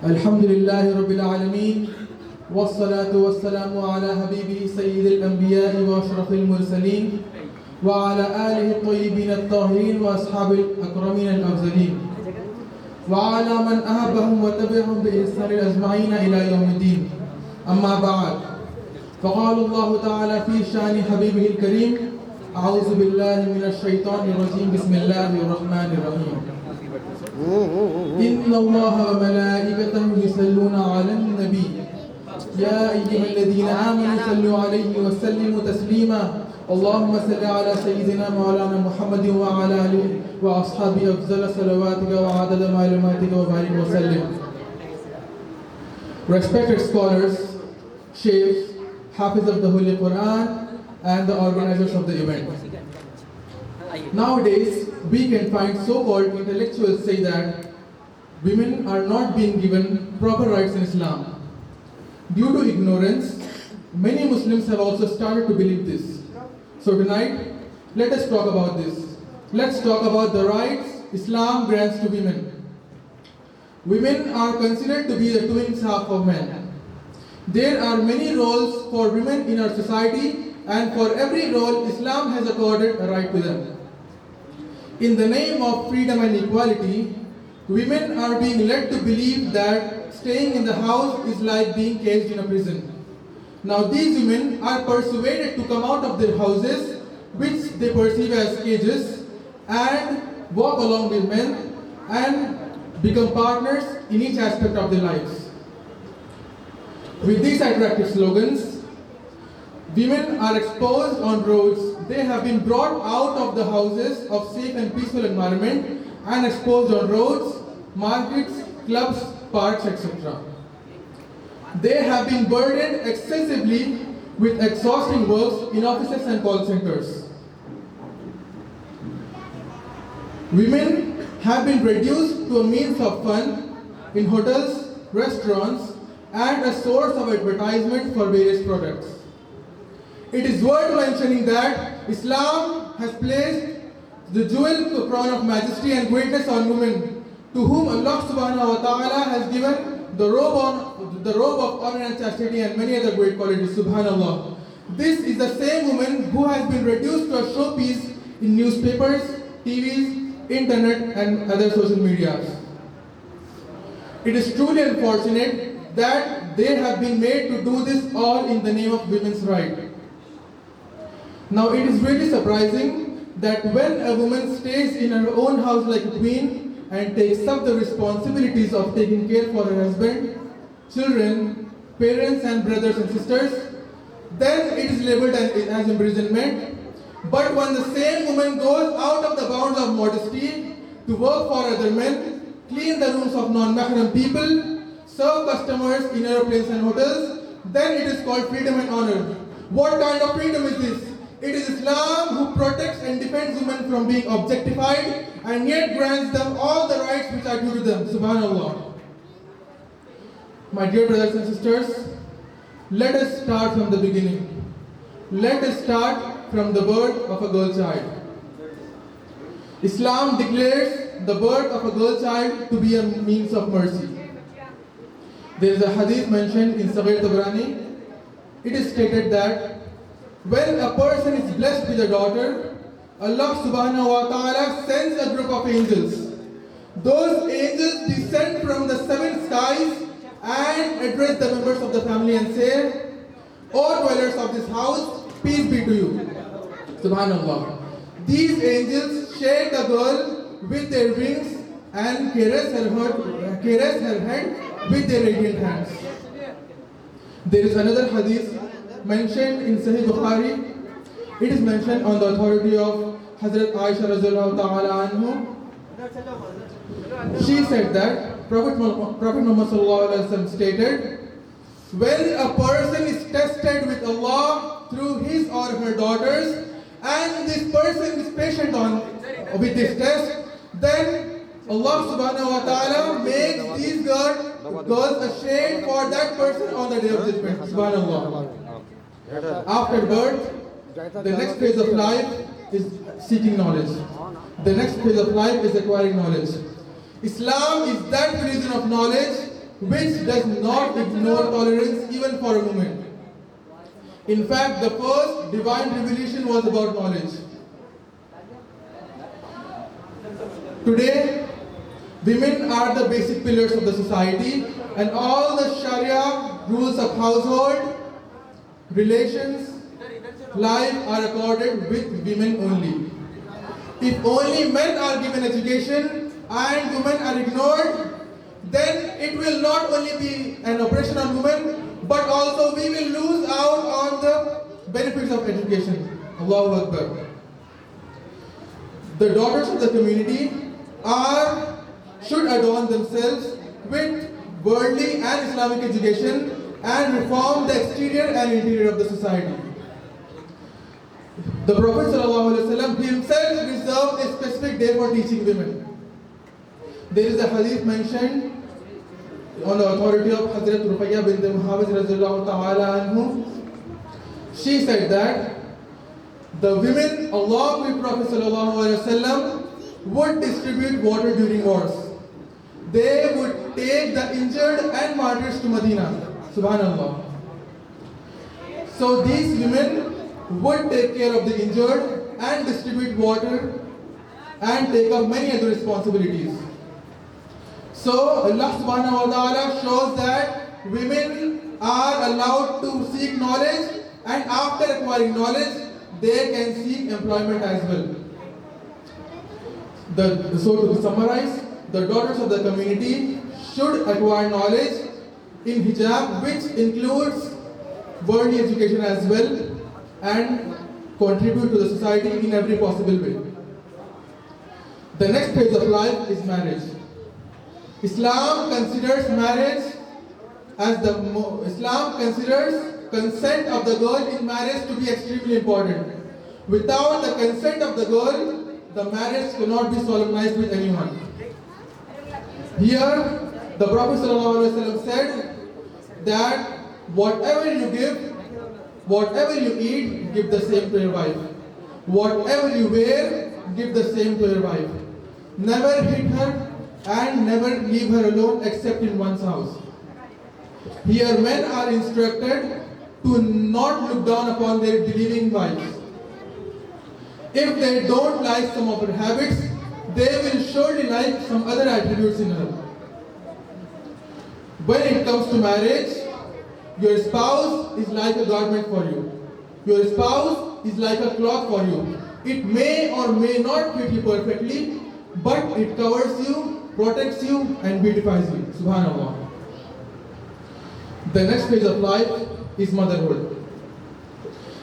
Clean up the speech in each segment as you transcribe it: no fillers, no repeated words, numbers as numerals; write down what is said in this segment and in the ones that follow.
الحمد لله رب العالمين والصلاة والسلام على حبيبه سيد الأنبياء وأشرف المرسلين وعلى آله الطيبين الطاهرين وأصحاب الأكرمين الأفضلين وعلى من أحبهم وتبعهم بإحسان أجمعين إلى يوم الدين. أما بعد، فقال الله تعالى في شأن حبيبه الكريم: أعوذ بالله من الشيطان الرجيم، بسم الله الرحمن الرحيم. إن الله وملائكته يصلون على النبي يا أيها الذين آمنوا صلوا عليه وسلموا تسليما. اللهم صل على سيدنا مولانا محمد وعلى آله وأصحابه أفضل صلواتك وعدد معلوماتك وبارك وسلم. Respected scholars, sheikhs, hafiz of the Holy Quran, and the organizers of the event. Nowadays, we can find so-called intellectuals say that women are not being given proper rights in Islam. Due to ignorance, many Muslims have also started to believe this. So tonight, let us talk about this. Let's talk about the rights Islam grants to women. Women are considered to be the twin half of men. There are many roles for women in our society, and for every role, Islam has accorded a right to them. In the name of freedom and equality, women are being led to believe that staying in the house is like being caged in a prison. Now these women are persuaded to come out of their houses, which they perceive as cages, and walk along with men and become partners in each aspect of their lives. With these attractive slogans, women are exposed on roads. They have been brought out of the houses of safe and peaceful environment and exposed on roads, markets, clubs, parks, etc. They have been burdened excessively with exhausting works in offices and call centers. Women have been reduced to a means of fun in hotels, restaurants, and a source of advertisement for various products. It is worth mentioning that Islam has placed the jewel crown of majesty and greatness on women, to whom Allah subhanahu wa ta'ala has given the robe of honor and chastity and many other great qualities. Subhanallah. This is the same woman who has been reduced to a showpiece in newspapers, TVs, internet, and other social medias. It is truly unfortunate that they have been made to do this all in the name of women's right. Now it is really surprising that when a woman stays in her own house like a queen and takes up the responsibilities of taking care for her husband, children, parents and brothers and sisters, then it is labeled as imprisonment. But when the same woman goes out of the bounds of modesty to work for other men, clean the rooms of non-mahram people, serve customers in airplanes and hotels, then it is called freedom and honor. What kind of freedom is this? It is Islam who protects and defends women from being objectified and yet grants them all the rights which are due to them. Subhanallah. My dear brothers and sisters, let us start from the beginning. Let us start from the birth of a girl child. Islam declares the birth of a girl child to be a means of mercy. There is a hadith mentioned in Sahih Tabrani. It is stated that when a person is blessed with a daughter, Allah subhanahu wa ta'ala sends a group of angels. Those angels descend from the seven skies and address the members of the family and say, "O dwellers of this house, peace be to you." Subhanallah. These angels shake the girl with their wings and caress her head with their radiant hands. There is another hadith mentioned in Sahih Bukhari. It is mentioned on the authority of Hazrat Aisha radhiyallahu ta'ala anhu. She said that Prophet Muhammad sallallahu alaihi wasallam stated, when a person is tested with Allah through his or her daughters, and this person is patient with this test, then Allah subhanahu wa ta'ala makes these girls a shade for that person on the day of judgment. Subhanallah. After birth, the next phase of life is seeking knowledge. The next phase of life is acquiring knowledge. Islam is that religion of knowledge which does not ignore tolerance even for a moment. In fact, the first divine revelation was about knowledge. Today, women are the basic pillars of the society, and all the Sharia rules of household, relations, life are accorded with women only. If only men are given education and women are ignored, then it will not only be an oppression on women, but also we will lose out on the benefits of education. Allahu Akbar. The daughters of the community should adorn themselves with worldly and Islamic education and reform the exterior and interior of the society. The Prophet ﷺ himself reserved a specific day for teaching women. There is a hadith mentioned on the authority of Hazrat Ruqayya bint Muhammad radhiyallahu ta'ala anhu. She said that the women along with Prophet ﷺ would distribute water during wars. They would take the injured and martyrs to Medina. Subhanallah. So these women would take care of the injured and distribute water and take up many other responsibilities. So Allah subhanahu wa ta'ala shows that women are allowed to seek knowledge, and after acquiring knowledge, they can seek employment as well. So to summarize, the daughters of the community should acquire knowledge in hijab, which includes worldly education as well, and contribute to the society in every possible way. The next phase of life is marriage. Islam considers marriage as Islam considers consent of the girl in marriage to be extremely important. Without the consent of the girl, the marriage cannot be solemnized with anyone. Here, the Prophet ﷺ said that whatever you give, whatever you eat, give the same to your wife. Whatever you wear, give the same to your wife. Never hit her and never leave her alone except in one's house. Here men are instructed to not look down upon their believing wives. If they don't like some of her habits, they will surely like some other attributes in her. When it comes to marriage, your spouse is like a garment for you. Your spouse is like a cloth for you. It may or may not fit you perfectly, but it covers you, protects you, and beautifies you. Subhanallah. The next phase of life is motherhood.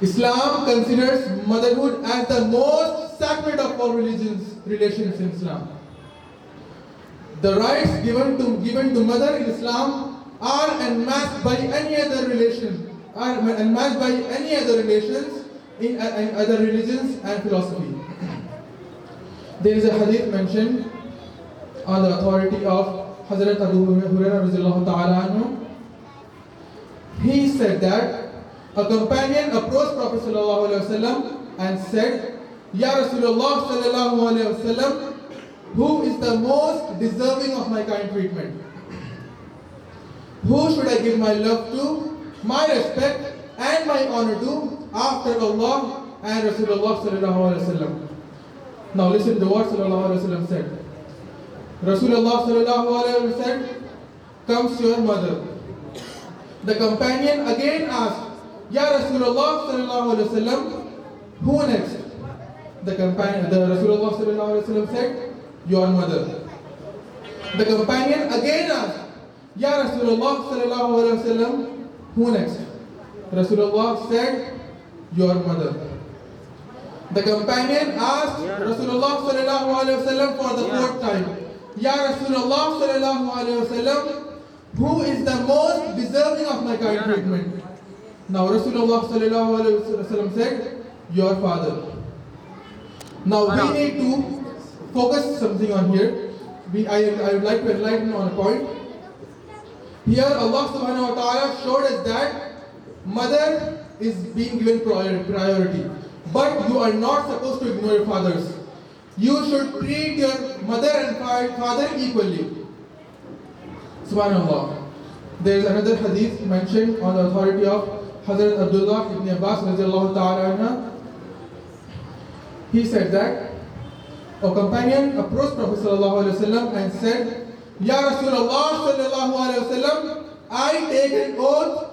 Islam considers motherhood as the most sacred of all relations in Islam. The rights given to mother in Islam are unmatched by any other relations in other religions and philosophy. There is a hadith mentioned on the authority of Hazrat Abu Hurairah radhiyallahu ta'ala anhu. He said that a companion approached Prophet sallallahu alaihi wasallam and said, Ya Rasulullah sallallahu alaihi wasallam, who is the most deserving of my kind treatment? Who should I give my love to, my respect and my honor to after Allah and Rasulullah sallallahu alaihi wasallam? Now listen to what sallallahu alaihi wasallam said. Rasulullah sallallahu alaihi wasallam said, comes your mother. The companion again asked, Ya Rasulullah sallallahu alaihi wasallam, who next? The Rasulullah sallallahu alaihi wasallam said, your mother. The companion again asked, Ya Rasulullah sallallahu alaihi wasallam, who next? Rasulullah said, your mother. The companion asked Rasulullah sallallahu alaihi wasallam for the fourth time, Ya Rasulullah sallallahu alaihi wasallam, who is the most deserving of my kind treatment? Now Rasulullah sallallahu alaihi wasallam said, your father. Now we need to focus something on here. I would like to enlighten on a point. Here Allah subhanahu wa ta'ala showed us that mother is being given priority. But you are not supposed to ignore your fathers. You should treat your mother and father equally. Subhanallah. There is another hadith mentioned on the authority of Hazrat Abdullah ibn Abbas radiallahu ta'ala anha. He said that a companion approached Prophet sallallahu alaihi wasallam and said, Ya Rasulullah sallallahu alaihi wasallam, I take an oath